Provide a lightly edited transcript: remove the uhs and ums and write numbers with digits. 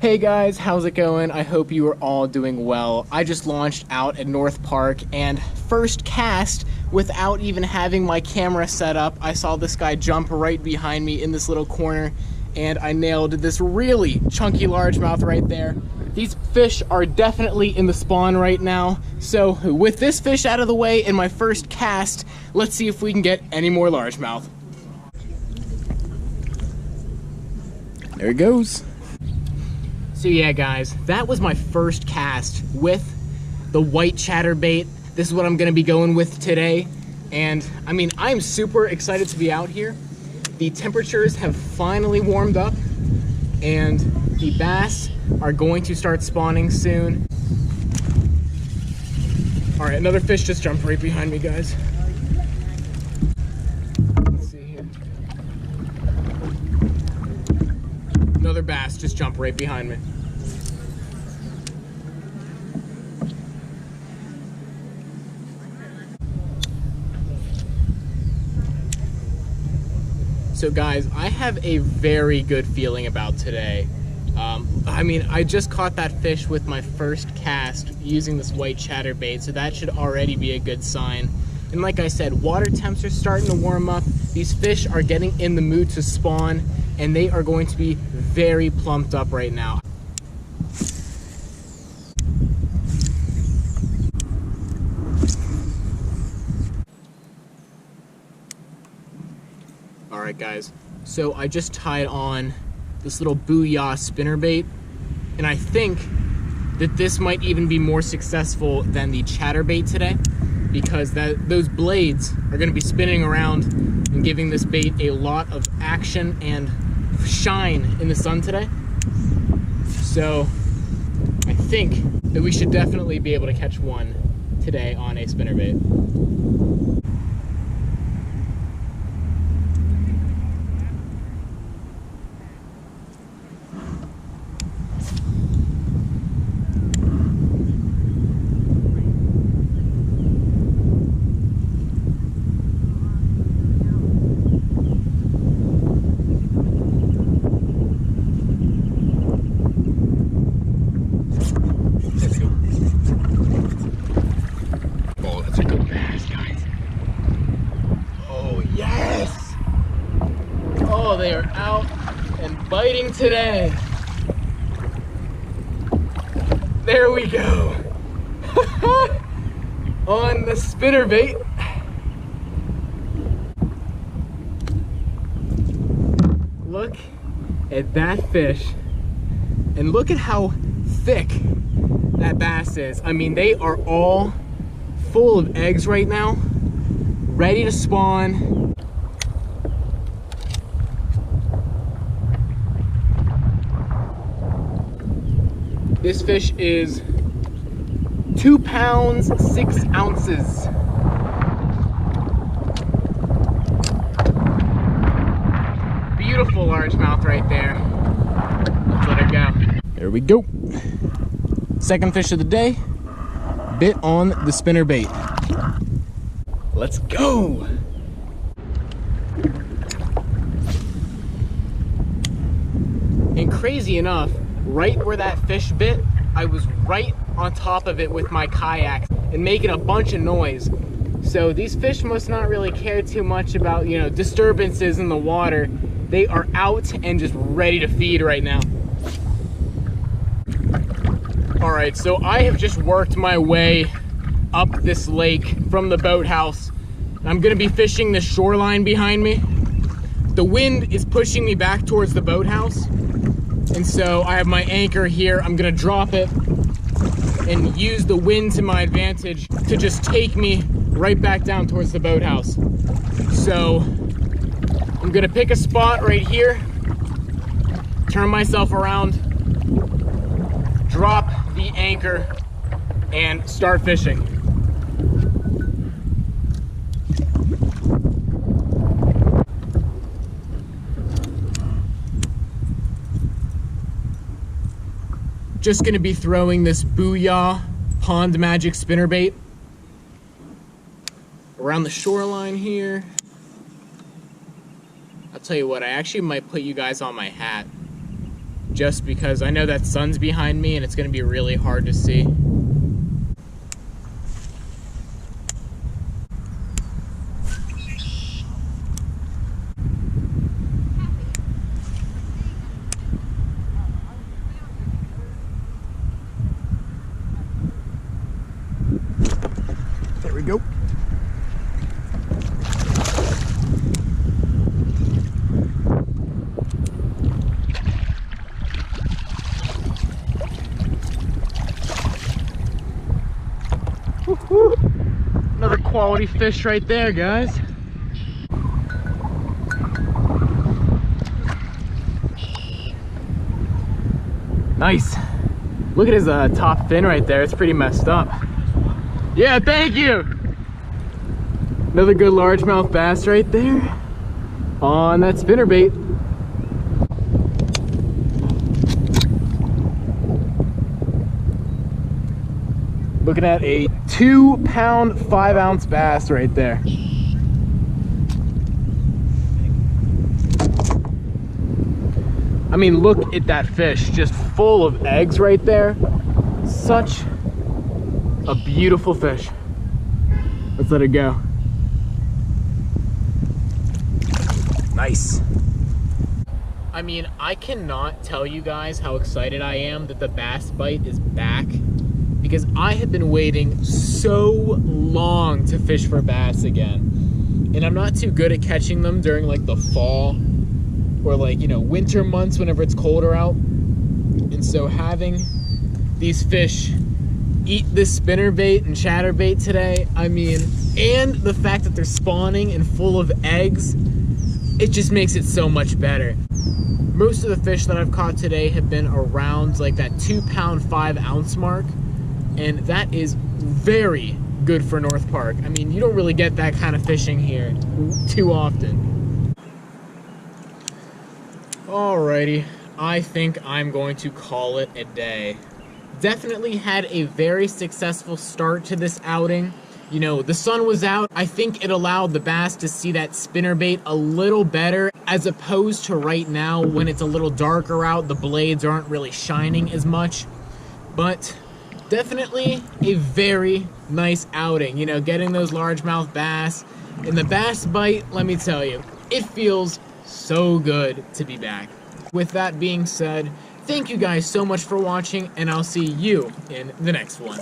Hey guys, how's it going? I hope you are all doing well. I just launched out at North Park and first cast without even having my camera set up. I saw this guy jump right behind me in this little corner and I nailed this really chunky largemouth right there. These fish are definitely in the spawn right now. So with this fish out of the way in my first cast, let's see if we can get any more largemouth. There it goes. So yeah guys, that was my first cast with the white chatterbait. This is what I'm gonna be going with today. And I mean, I'm super excited to be out here. The temperatures have finally warmed up and the bass are going to start spawning soon. All right, another fish just jumped right behind me, guys. Let's see here. Another bass just jumped right behind me. So guys, I have a very good feeling about today. I mean, I just caught that fish with my first cast using this white chatterbait, so that should already be a good sign. And like I said, water temps are starting to warm up. These fish are getting in the mood to spawn, and they are going to be very plumped up right now. Alright guys, so I just tied on this little BOOYAH spinnerbait, and I think that this might even be more successful than the chatterbait today, because those blades are going to be spinning around and giving this bait a lot of action and shine in the sun today. So I think that we should definitely be able to catch one today on a spinnerbait. Oh, they are out and biting today. There we go. On the spinnerbait. Look at that fish. And look at how thick that bass is. I mean, they are all full of eggs right now, ready to spawn. This fish is 2 pounds, 6 ounces. Beautiful largemouth right there. Let's let it go. There we go. Second fish of the day, bit on the spinnerbait. Let's go. And crazy enough, right where that fish bit, I was right on top of it with my kayak and making a bunch of noise. So these fish must not really care too much about, you know, disturbances in the water. They are out and just ready to feed right now. All right, so I have just worked my way up this lake from the boathouse. I'm gonna be fishing the shoreline behind me. The wind is pushing me back towards the boathouse. And so I have my anchor here. I'm gonna drop it and use the wind to my advantage to just take me right back down towards the boathouse. So I'm gonna pick a spot right here, turn myself around, drop the anchor, and start fishing. Just gonna be throwing this BOOYAH Pond Magic Spinnerbait around the shoreline here. I'll tell you what, I actually might put you guys on my hat. just because I know that sun's behind me and it's gonna be really hard to see. There we go. Woo-hoo. Another quality fish right there, guys. Nice. Look at his top fin right there. It's pretty messed up. Yeah, thank you. Another good largemouth bass right there on that spinnerbait. Looking at a 2 pound, 5 ounce bass right there. I mean, look at that fish, just full of eggs right there. Such a beautiful fish. Let's let it go. Nice. I mean, I cannot tell you guys how excited I am that the bass bite is back, because I have been waiting so long to fish for bass again. And I'm not too good at catching them during like the fall or like, you know, winter months whenever it's colder out. And so having these fish eat this spinnerbait and chatterbait today, I mean, and the fact that they're spawning and full of eggs, it just makes it so much better. Most of the fish that I've caught today have been around like that 2 pound, 5 ounce mark. And that is very good for North Park. I mean, you don't really get that kind of fishing here too often. Alrighty, I think I'm going to call it a day. Definitely had a very successful start to this outing. You know, the sun was out. I think it allowed the bass to see that spinnerbait a little better, as opposed to right now when it's a little darker out, the blades aren't really shining as much. But definitely a very nice outing, you know, getting those largemouth bass. And the bass bite, let me tell you, it feels so good to be back. With that being said, thank you guys so much for watching, and I'll see you in the next one.